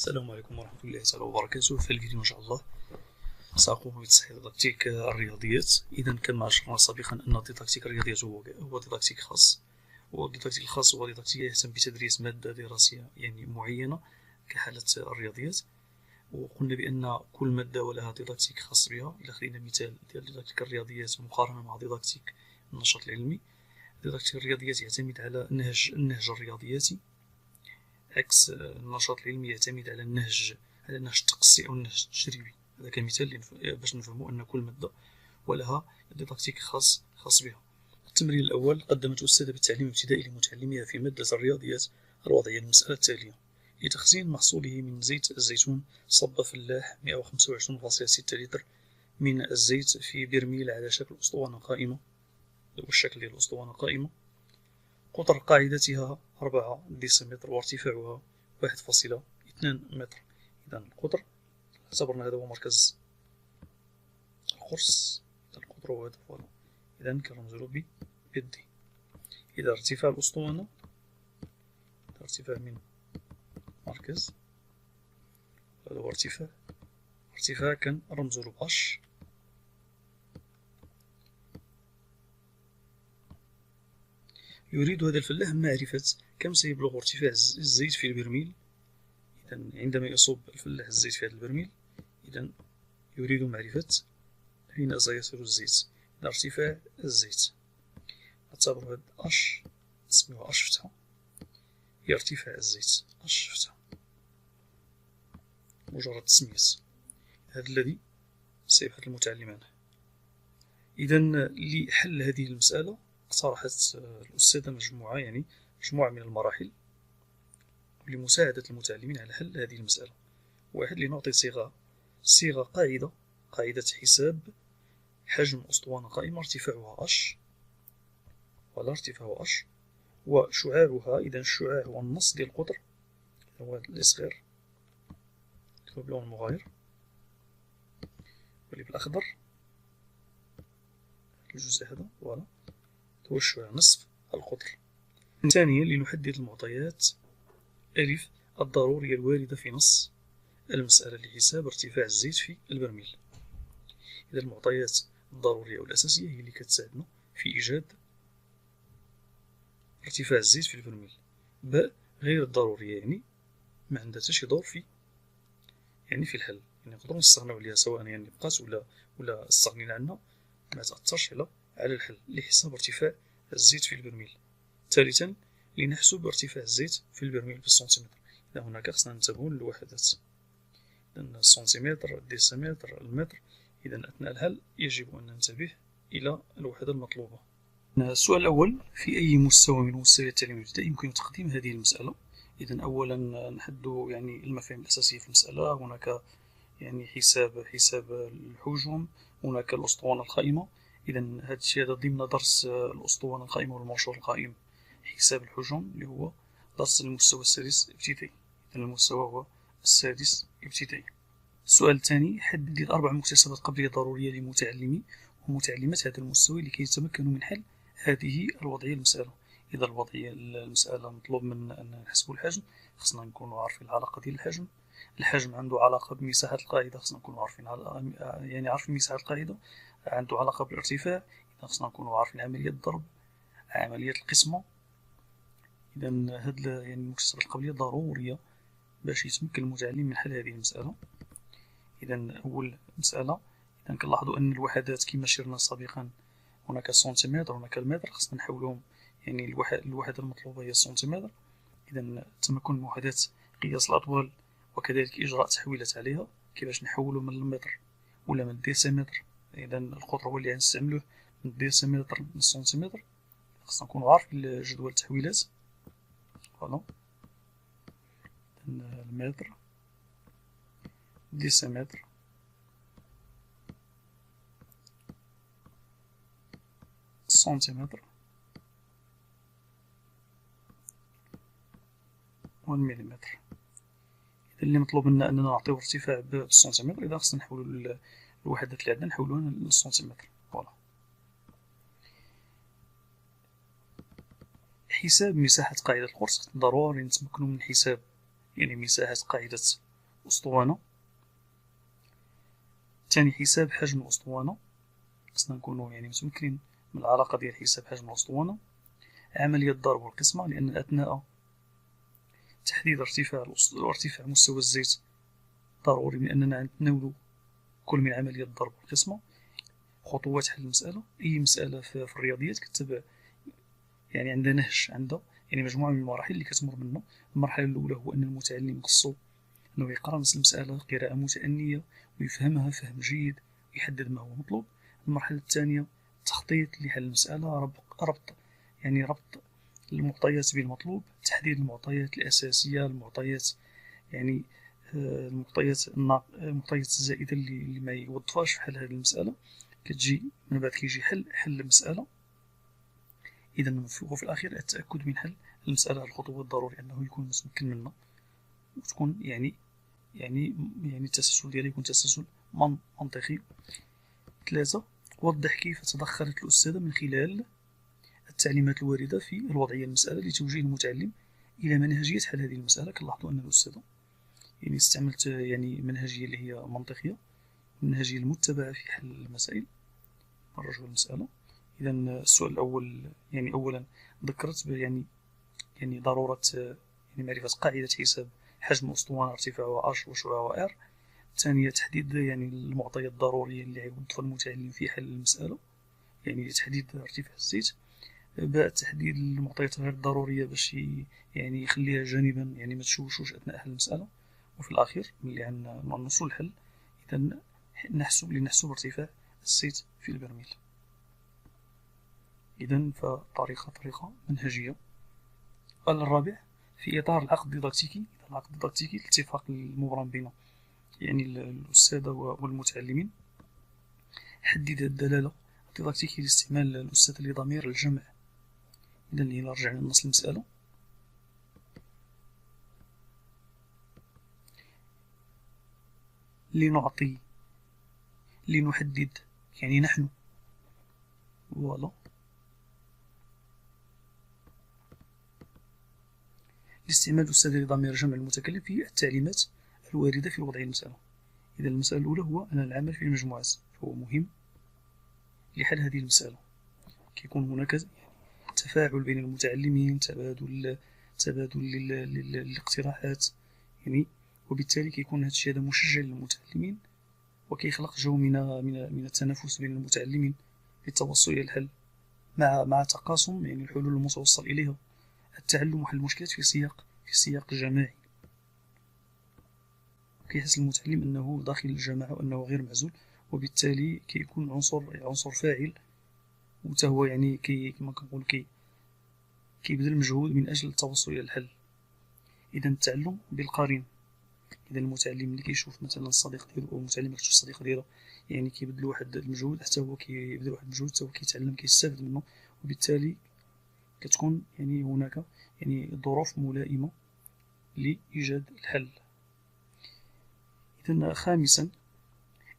السلام عليكم ورحمة الله تعالى وبركاته. في الفيديو إن شاء الله سأقوم بتصحيح ديداكتيك الرياضيات. إذا كما أشرنا سابقا أن ديداكتيك الرياضيات هو ديداكتيك خاص، والديداكتيك الخاص هو ديداكتيك يهتم بتدريس مادة دراسية معينة كحالة الرياضيات. وقلنا بأن كل مادة ولها ديداكتيك خاص بها. إلا خدينا مثال ديال ديداكتيك الرياضيات مقارنة مع ديداكتيك النشاط العلمي، ديداكتيك الرياضيات يعتمد على النهج الرياضياتي، عكس النشاط العلمي يعتمد على النهج التقصي أو النهج التجريبي. هذا كمثال باش نفهموا أن كل مادة ولها ديداكتيك خاص بها. التمرين الأول: قدمت أستاذة بالتعليم الابتدائي لمتعلميها في مادة الرياضيات الوضعية المسألة التالية: لتخزين محصوله من زيت الزيتون صب فلاح 125.6 لتر من الزيت في برميل على شكل أسطوانة قائمة. والشكل ديال الأسطوانة قائمة. قطر قاعدتها 4 ديسيمتر وارتفاعها 1.2 متر. إذا القطر اعتبرنا هذا هو مركز القرص، القطر هو هذا فوالا، إذا كنرمزلو ب دي. إذا ارتفاع الأسطوانة، ارتفاع من مركز، هذا هو ارتفاع كنرمزلو باش. يريد هذا الفلاح معرفة كم سيبلغ ارتفاع الزيت في البرميل. إذا عندما يصب الفلاح الزيت في هذا البرميل، إذا يريد معرفة أين سيصل الزيت. إذا ارتفاع الزيت نعتبر هذا أش، نسميوها أش فتحة، هي ارتفاع الزيت أش فتحة، مجرد تسمية. هذا الذي سيبحث المتعلم عنه. إذا لحل هذه المسألة اقترحت الأستاذة مجموعة من المراحل لمساعدة المتعلمين على حل هذه المسألة. واحد: لنعطي صيغة قاعدة حساب حجم أسطوانة قائمة ارتفاعها أش، ولا ارتفاعها أش، وشعاعها، إذا الشعاع هو النص ديال القطر، هو الإصغار مكتوب بلون مغاير واللي بالأخضر، الجزء هذا فوالا هو الشعاع نصف القطر. ثانيا: لنحدد المعطيات ألف الضرورية الواردة في نص المسألة لحساب ارتفاع الزيت في البرميل. إذا المعطيات الضرورية والأساسية هي اللي كتساعدنا في إيجاد ارتفاع الزيت في البرميل. باء غير الضرورية، يعني ما عندها حتى شي دور في الحل، نقدروا نستغناو عليها سواء بقات ولا استغنينا عنها، ما تأثرش على الحل لحساب ارتفاع الزيت في البرميل. ثالثا: لنحسب ارتفاع الزيت في البرميل بالسنتيمتر. إذا هناك خصنا ننتبهوا للوحدات، السنتيمتر، الديسيمتر، المتر. إذا أثناء الحل يجب أن ننتبه إلى الوحدة المطلوبة. السؤال الأول: في أي مستوى من مستويات التعليم الابتدائي يمكن تقديم هذه المسألة؟ إذا أولا نحدد المفاهيم الأساسية في المسألة. هناك حساب الحجم، هناك الأسطوانة القائمة. إذا هذا الشيء هذا ضمن درس الأسطوانة القائمة والمنشور القائم. حساب الحجم اللي هو درس المستوى السادس ابتدائي، إذا المستوى هو السادس ابتدائي. السؤال الثاني: حدد 4 مكتسبات قبلية ضرورية لمتعلمي ومتعلمات هذا المستوى لكي يتمكنوا من حل هذه الوضعية المسألة. إذا الوضعية المسألة مطلوب من أن نحسبوا الحجم، خصنا نكونوا عارفين العلاقة ديال الحجم عنده علاقة بمساحة القاعدة، خصنا نكونوا عارفين عارفين مساحة القاعدة، عنده علاقة بالارتفاع، إذا خصنا نكونوا عارفين عملية الضرب، عملية القسمة. إذا هاد المكتسبات القبلية ضرورية باش يتمكن المتعلم من حل هذه المسألة. إذا أول مسألة، إذا كنلاحظوا أن الوحدات كما شرنا سابقا، هناك السنتيمتر وهناك المتر، خصنا نحولهم الوحدة المطلوبة هي السنتيمتر. إذا تمكن من وحدات قياس الأطوال وكذلك إجراء تحويلات عليها، كيفاش نحولو من المتر ولا من الديسيمتر. إذا القطر هو اللي غنستعملوه من الديسيمتر من السنتيمتر، خصنا نكونوا عارفين جدول التحويلات. فوالا المتر، ديسيمتر، السنتيمتر والمليمتر. إذا اللي مطلوب منا أننا نعطيو ارتفاع بالسنتيمتر، إذا خصنا نحولو الوحدات اللي عندنا نحولوها للسنتيمتر. فوالا. حساب مساحة قاعدة القرص، ضروري نتمكنو من حساب مساحة قاعدة الأسطوانة. ثاني حساب حجم الأسطوانة، خصنا نكونو يعني متمكنين من العلاقة ديال حساب حجم الأسطوانة. عملية الضرب والقسمة، لأن أثناء تحديد ارتفاع مستوى الزيت ضروري من أننا نتناولو كل من عملية الضرب والقسمة. خطوات حل المسألة، أي مسألة في الرياضيات كتبع يعني عندها نهج، عندها يعني مجموعة من المراحل اللي كتمر منها. المرحلة الأولى هو أن المتعلم خصو أنه يقرأ نص المسألة قراءة متأنية ويفهمها فهم جيد ويحدد ما هو مطلوب. المرحلة الثانية تخطيط لحل المسألة، ربط المعطيات بالمطلوب، تحديد المعطيات الأساسية، المعطيات يعني المعطيات الزائدة اللي ما يوظفهاش في حل هذه المسألة. كتجي من بعد كيجي حل المسألة. إذا وفي الأخير التأكد من حل المسألة. الخطوة الضروري أنه يكون متمكن منها وتكون يعني التسلسل ديالها يكون تسلسل منطقي. 3. وضح كيف تدخلت الأستاذة من خلال التعليمات الواردة في الوضعية المسألة لتوجيه المتعلم إلى منهجية حل هذه المسألة. كنلاحظوا أن الأستاذة يعني استعملت يعني منهجية اللي هي منطقية، المنهجية المتبعة في حل المسائل. نرجعوا للمسألة. إذا السؤال الأول يعني أولا ذكرت يعني ضرورة يعني معرفة قاعدة حساب حجم الأسطوانة ارتفاعها h وشعاعها r. ثانيا تحديد يعني المعطيات الضرورية اللي يوظفها المتعلم في حل المسألة، يعني تحديد ارتفاع الزيت. بعد تحديد المعطيات غير الضرورية باش يعني يخليها جانبا، يعني ما تشوشوش أثناء حل المسألة. وفي الأخير ملي نوصلوا للحل إذا لنحسب ارتفاع الزيت في البرميل. إذا طريقة منهجية. الرابع في إطار العقد الديداكتيكي. العقد الديداكتيكي الاتفاق المبرم بين يعني الأستاذة والمتعلمين. حدد الدلالة الديداكتيكية لاستعمال الأستاذ لضمير الجمع. إذا إلى رجعنا لنص المسألة، لنحدد يعني نحن فوالا لاستعمال الأستاذ لضمير جمع المتكلم في التعليمات الواردة في وضع المسألة. إذا المسألة الأولى هو أن العمل في المجموعات، فهو مهم لحل هذه المسألة. كيكون هناك تفاعل بين المتعلمين، تبادل للاقتراحات يعني، وبالتالي كيكون هذا الشيء مشجع للمتعلمين وكيخلق جو من التنافس بين المتعلمين للتوصل إلى الحل مع تقاسم يعني الحلول المتوصل إليها. التعلم وحل المشكلات في سياق جماعي، كيحس المتعلم أنه داخل الجماعة وأنه غير معزول، وبالتالي كيكون عنصر فاعل وتهو يعني كما كنقول كيبذل مجهود من أجل التوصل إلى الحل. إذا التعلم بالقرين، إذا المتعلم اللي كيشوف مثلا الصديق ديالو أو المتعلم كتشوف الصديق ديالو يعني كيبذل واحد المجهود، حتى هو كيبذل واحد المجهود، حتى هو كيتعلم كيستافد منه، وبالتالي كتكون يعني هناك يعني ظروف ملائمة لإيجاد الحل. إذا خامسا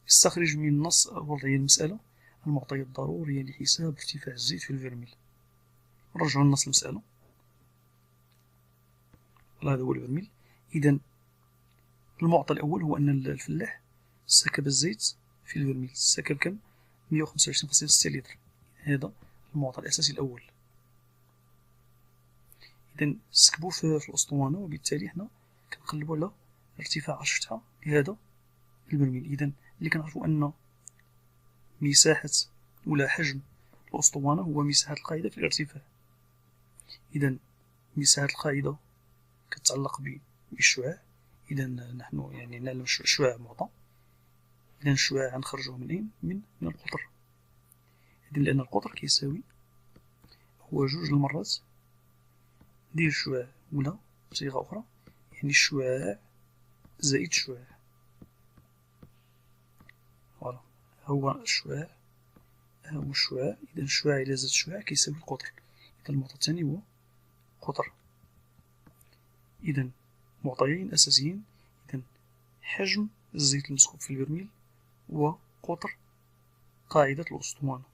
استخرج من نص وضعية المسألة المعطيات الضرورية لحساب ارتفاع الزيت في الفرميل. نرجعوا لنص المسألة. هذا هو الفرميل. إذا المعطى الأول هو أن الفلاح سكب الزيت في الفرميل، سكب كم؟ 125.6 لتر. هذا المعطى الأساسي الأول. إذا سكبوا في الأسطوانة، وبالتالي حنا كنقلبوا على ارتفاع فتحة لهذا البرميل. إذا اللي كنعرفوا أن مساحة ولا حجم الأسطوانة هو مساحة القاعدة في الارتفاع. إذا مساحة القاعدة كتتعلق بالشعاع. إذا نحن يعني نعلم الشعاع معطى. إذا الشعاع غنخرجوه من أين؟ من القطر. إذا لأن القطر كيساوي هو 2 المرات ديال الشعاع، ولا بصيغة أخرى يعني الشعاع زائد الشعاع. فوالا هو الشعاع هو الشعاع. إذا الشعاع إلى زاد الشعاع كيساوي القطر. إذا المعطى الثاني هو قطر. إذا معطيين أساسيين، إذا حجم الزيت المسكوب في البرميل وقطر قاعدة الأسطوانة.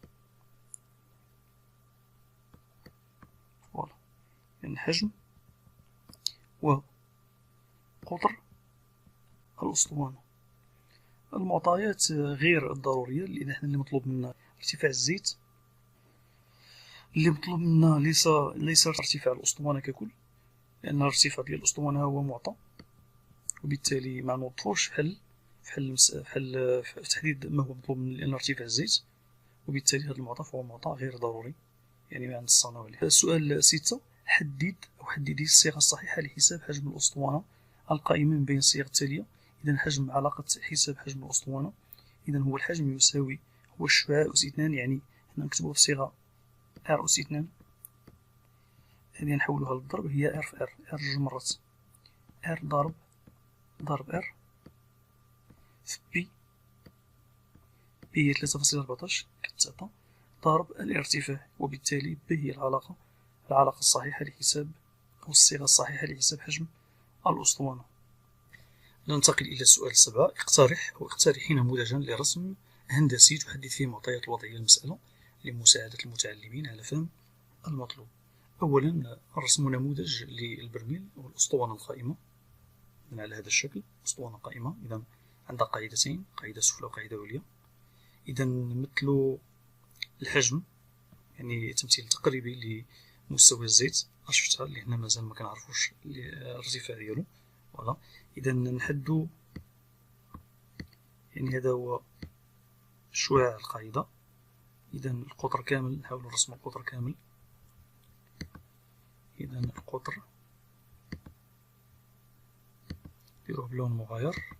فوالا إذا حجم وقطر الأسطوانة. المعطيات غير الضرورية اللي احنا اللي مطلوب منا ارتفاع الزيت، اللي مطلوب منا ليس ارتفاع الأسطوانة ككل، لأن الارتفاع ديال الأسطوانة هو معطى، وبالتالي ما نوظفوش في تحديد ما هو مطلوب من ارتفاع الزيت، وبالتالي هذا المعطى فهو معطى غير ضروري، يعني ما نصنعو عليه. السؤال 6: حددي الصيغة الصحيحة لحساب حجم الأسطوانة القائمة من بين الصيغ التالية. إذا حجم علاقة حساب حجم الأسطوانة، إذا هو الحجم يساوي هو الشعاع أس 2، يعني هنا نكتبوه بصيغة R أس 2، هذه نحولها للضرب، هي R في R، R جوج مرات، R ضرب R في B هي 3.14 كتعطى ضرب الارتفاع، وبالتالي B هي العلاقة الصحيحة لحساب، أو الصيغة الصحيحة لحساب حجم الأسطوانة. ننتقل إلى السؤال 7: اقترحي نموذجا لرسم هندسي تحدد فيه معطيات الوضعية المسألة لمساعدة المتعلمين على فهم المطلوب. أولا نرسم نموذج للبرميل أو الأسطوانة القائمة على هذا الشكل، أسطوانة قائمة إذا عندها قاعدتين، قاعدة سفلى وقاعدة عليا. إذا نمثلو الحجم، يعني تمثيل تقريبي لمستوى الزيت أشفتها اللي هنا مازال ما كنعرفوش الارتفاع ديالو، فوالا. إذا نحدو، يعني هذا هو شعاع القاعدة، إذا القطر كامل نحاول نرسم القطر كامل. إذا القطر نديروه بلون مغاير،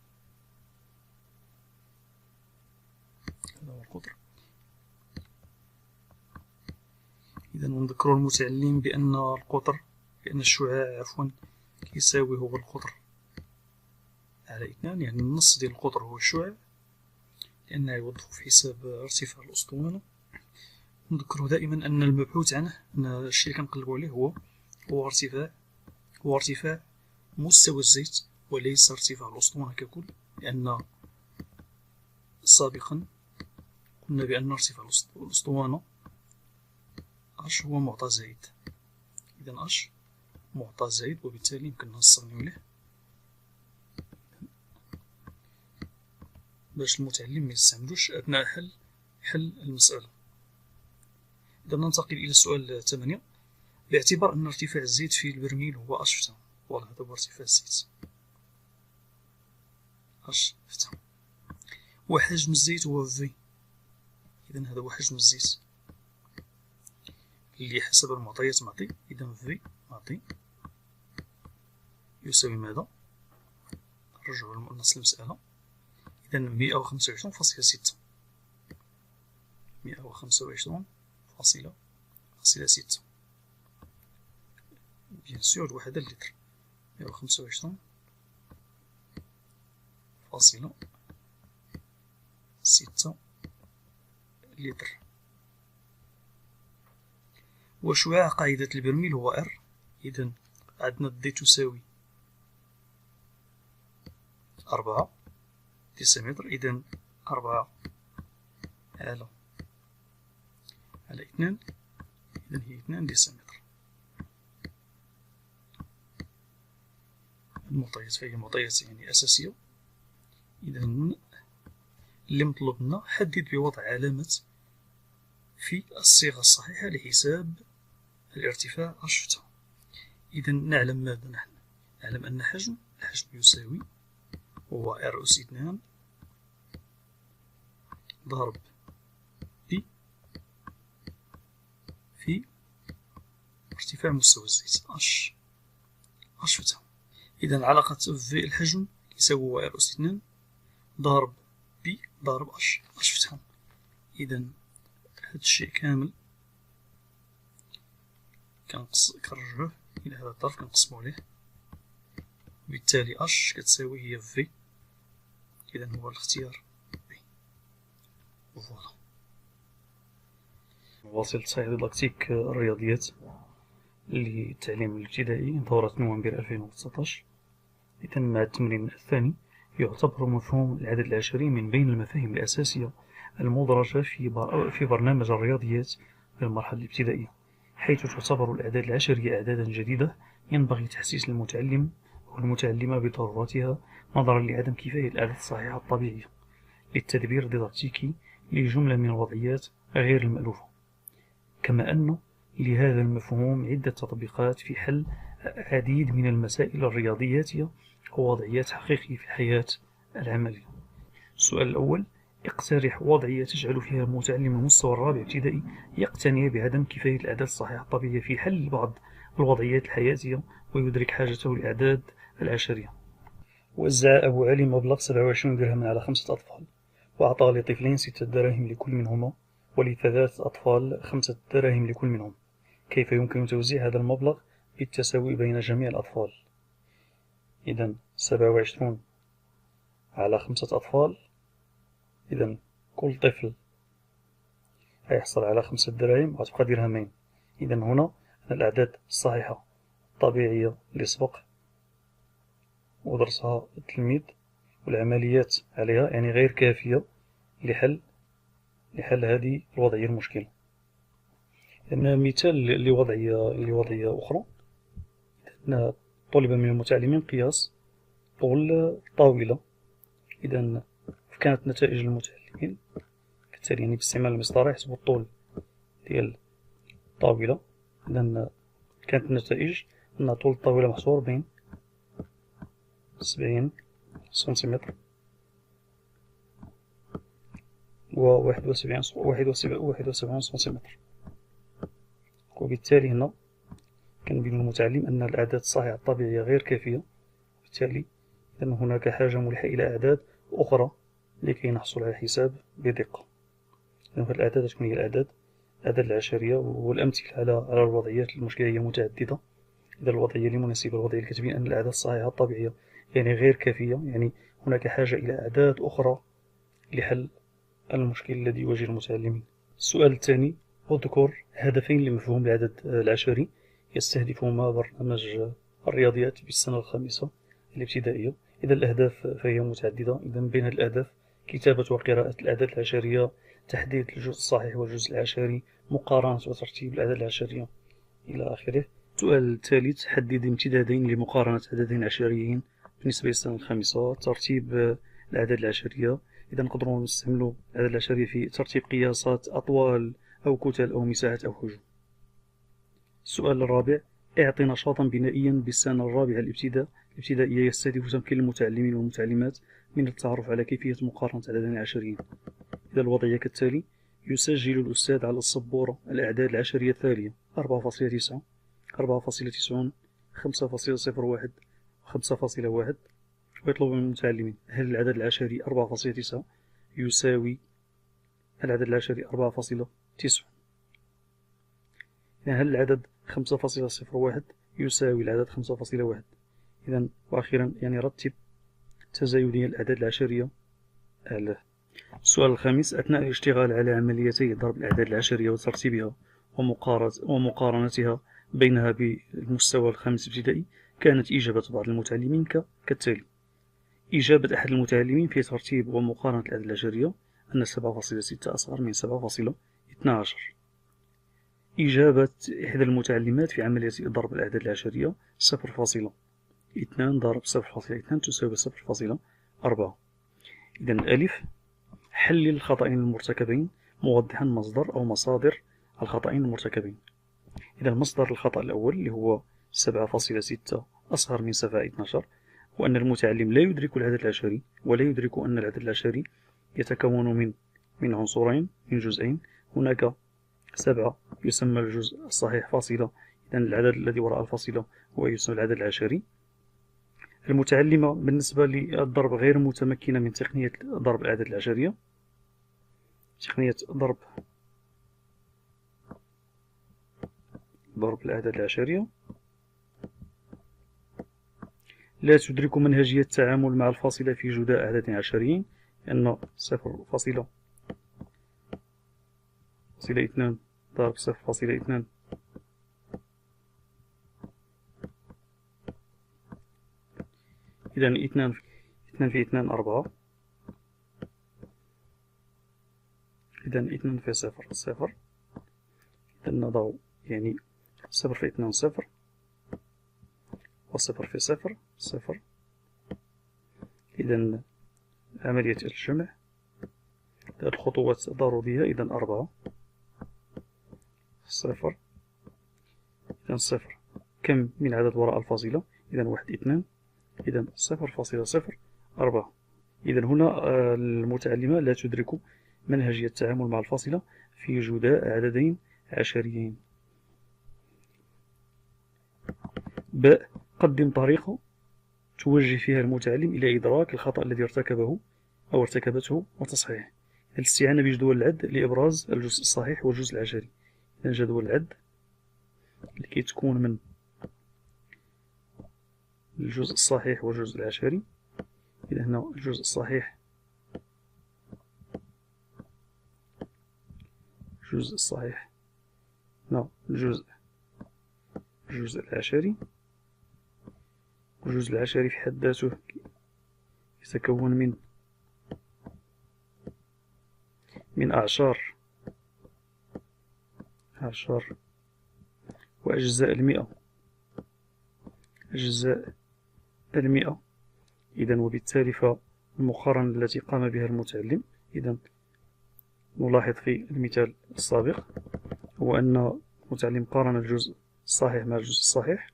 هذا هو القطر. إذا نذكر المتعلم بأن الشعاع يساوي هو القطر على 2، يعني النص ديال القطر هو الشعاع، لأنه يوظف في حساب ارتفاع الأسطوانة. نذكره دائما أن المبحوث عنه، أن الشيء اللي كنقلبو عليه هو ارتفاع مستوى الزيت وليس ارتفاع الأسطوانة ككل، لأن سابقا قلنا بأن ارتفاع الأسطوانة H هو معطى زايد، إذا H معطى زايد، وبالتالي يمكننا نستغنيو عليه باش المتعلم ما يستعملوش أثناء حل المسألة. إذا ننتقل إلى السؤال 8: باعتبار أن ارتفاع الزيت في البرميل هو H فتحة، هذا هو ارتفاع الزيت H فتحة، وحجم الزيت هو V، إذا هذا هو حجم الزيت اللي حسب المعطيات معطي. إذا V معطي يساوي ماذا؟ نرجعو لنص المسألة، إذا 125.6، 125.6 بيان سور الوحدة اللتر، 125.6 لتر. وشعاع قاعدة البرميل هو R، إذا عندنا D تساوي 4 ديسيمتر، إذا 4 على 2، إذا هي 2 ديسيمتر. المعطيات فهي معطيات يعني أساسية. إذا اللي مطلوب منا حدد بوضع علامة في الصيغة الصحيحة لحساب الارتفاع H. إذا نعلم ماذا؟ نحن نعلم أن الحجم يساوي هو R أس 2 ضرب B في ارتفاع مستوى الزيت H فتحة. إذا علاقة في الحجم يساوي R أس 2 ضرب B ضرب H فتحة. إذا هذا الشيء كامل كنرجعوه إلى هذا الطرف، كنقسمو عليه، وبالتالي H كتساوي هي V، إذا هو الاختيار B. فوالا. واصل تصحيح ديداكتيك الرياضيات للتعليم الابتدائي دورة نوفمبر 2019. إذا مع التمرين الثاني: يعتبر مفهوم العدد العشري من بين المفاهيم الأساسية المدرجة في برنامج الرياضيات للمرحلة الابتدائية، حيث تعتبر الأعداد العشرية أعدادا جديدة ينبغي تحسيس المتعلم المتعلمة بضرورتها نظرا لعدم كفاية الأعداد الصحيحة الطبيعية للتدبير ديداكتيكي لجملة من الوضعيات غير المألوفة، كما أن لهذا المفهوم عدة تطبيقات في حل عديد من المسائل الرياضياتية أو وضعيات حقيقية في الحياة العملية. السؤال الأول: اقترح وضعية تجعل فيها المتعلم المستوى الرابع ابتدائي يقتنع بعدم كفاية الأعداد الصحيحة الطبيعية في حل بعض الوضعيات الحياتية ويدرك حاجته للأعداد العشرية. وزع أبو علي مبلغ 27 درهما على 5 أطفال، وأعطى لطفلين 6 دراهم لكل منهما، ولثلاث أطفال 5 دراهم لكل منهم. كيف يمكن توزيع هذا المبلغ بالتساوي بين جميع الأطفال؟ إذن 27 على 5 أطفال، إذن كل طفل هيحصل على 5 دراهم وتبقى درهمين. إذن هنا الأعداد الصحيحة الطبيعية اللي سبق ودرسها التلميذ والعمليات عليها يعني غير كافية لحل هذه الوضعية المشكلة. إن مثال لوضعية أخرى: أن طلب من المتعلمين قياس طول الطاولة. إذا كانت نتائج المتعلمين كالتالي، يعني باستعمال المسطرة يحسبوا الطول ديال الطاولة. إذا كانت النتائج أن طول الطاولة محصور بين 70 سنتيمتر و 71 سنتيمتر، وبالتالي هنا كنبين المتعلم أن الأعداد الصحيحة الطبيعية غير كافية، وبالتالي أن هناك حاجة ملحة إلى أعداد أخرى لكي نحصل على حساب بدقة. هذه الأعداد تكون هي الأعداد العشرية، والأمثلة على الوضعيات المشكلة هي متعددة. إذا الوضعية المناسبة الوضعية اللي كتبين أن الأعداد الصحيحة الطبيعية يعني غير كافية، يعني هناك حاجة إلى أعداد أخرى لحل المشكل الذي يواجه المتعلمين. السؤال الثاني: اذكر هدفين لمفهوم العدد العشري يستهدفهما برنامج الرياضيات بالسنة الخامسة الابتدائية. إذا الأهداف فهي متعددة. إذا بين الأهداف كتابة وقراءة الأعداد العشرية، تحديد الجزء الصحيح والجزء العشري، مقارنة وترتيب الأعداد العشرية إلى آخره. السؤال الثالث: حدد امتدادين لمقارنة عددين عشريين بالنسبة للسنة الخامسة. ترتيب الأعداد العشرية، إذا نقدروا نستعملوا الأعداد العشرية في ترتيب قياسات أطوال أو كتل أو مساحات أو حجم. السؤال الرابع: اعطي نشاطا بنائيا بالسنة الرابعة الابتدائية يستهدف تمكين المتعلمين والمتعلمات من التعرف على كيفية مقارنة عددين عشريين. إذا الوضعية كالتالي: يسجل الأستاذ على السبورة الأعداد العشرية التالية: 4.9 4.90 5.01 5.1. ويطلب من المتعلمين: هل العدد العشري 4.9 يساوي العدد العشري 4.9؟ هل العدد 5.01 يساوي العدد 5.1؟ إذا وأخيرا يعني رتب تزايدية الأعداد العشرية على. السؤال الخامس: أثناء الاشتغال على عمليتي ضرب الأعداد العشرية وترتيبها ومقارنتها بينها بالمستوى الخامس ابتدائي، كانت إجابة بعض المتعلمين كالتالي. إجابة أحد المتعلمين في ترتيب ومقارنة الأعداد العشرية أن 7.6 أصغر من 7.12. إجابة إحدى المتعلمات في عملية ضرب الأعداد العشرية 0.2 ضرب 0.2 تساوي 0.4. إذا الألف: حلل الخطأين المرتكبين موضحا مصدر أو مصادر الخطأين المرتكبين. إذا مصدر الخطأ الأول اللي هو 7.6 أصغر من 7.12 هو أن المتعلم لا يدرك العدد العشري، ولا يدرك أن العدد العشري يتكون من عنصرين، من جزئين. هناك 7 يسمى الجزء الصحيح فاصلة، إذا العدد الذي وراء الفاصلة هو يسمى العدد العشري. المتعلمة بالنسبة للضرب غير متمكنة من تقنية ضرب الأعداد العشرية. تقنية ضرب الأعداد العشرية لا تدرك منهجية التعامل مع الفاصلة في جداء أعداد عشريين، لأن 0.2 ضرب 0.2 إذا 2 في 2 4. إذا 2 في 0. إذا نضع يعني 0 في 2 0، وصفر في صفر صفر. إذا عملية الجمع هذه الخطوات ضرورية. إذا 4 صفر. إذا صفر كم من عدد وراء الفاصلة؟ إذا 1 2. إذا 0.04. إذا هنا المتعلمة لا تدرك منهجية التعامل مع الفاصلة في جداء عددين عشريين. ب. قدم طريقة توجه فيها المتعلم إلى إدراك الخطأ الذي ارتكبه أو ارتكبته وتصحيحه. الاستعانة بجدول العد لإبراز الجزء الصحيح والجزء العشري. إذا جدول العد لكي تكون من الجزء الصحيح والجزء العشري. إذا هنا الجزء الصحيح هنا الجزء العشري. الجزء العشري في حد ذاته يتكون من أعشار وأجزاء المئة. إذا وبالتالي فالمقارنة التي قام بها المتعلم، إذا نلاحظ في المثال السابق هو أن المتعلم قارن الجزء الصحيح مع الجزء الصحيح،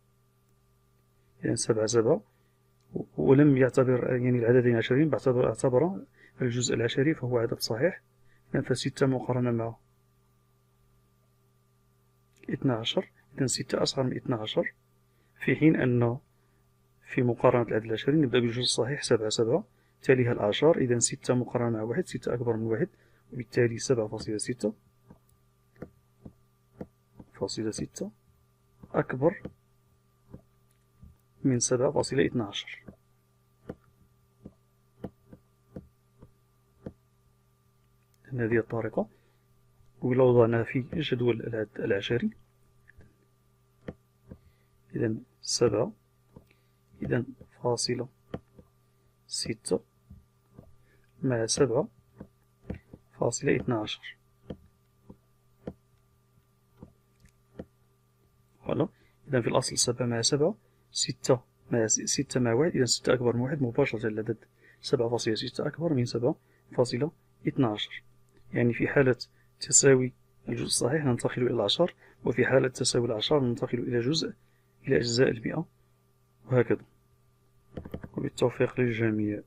إذا 7 ولم يعتبر يعني العددين عشرين، اعتبر الجزء العشري فهو عدد صحيح. ف6 مقارنة مع 12. إذا 6 أصغر من 12، في حين أن في مقارنة العدد العشري نبدأ بالجزء الصحيح 7 تاليها الأعشار. إذا 6 مقارنة مع 1، 6 أكبر من 1، وبالتالي 7.6 أكبر من 7.12. هذه الطريقة. ولو وضعناها في جدول العد العشري، إذا 7 إذا فاصلة 6 مع 7.12. فوالا. إذا في الأصل 7 مع 7، 6 مع 1، إذا 6 أكبر من 1 مباشرة. العدد 7.6 أكبر من 7.12. يعني في حالة تساوي الجزء الصحيح ننتقل إلى الأعشار، وفي حالة تساوي الأعشار ننتقل إلى أجزاء المئة، وهكذا. وبالتوفيق للجميع.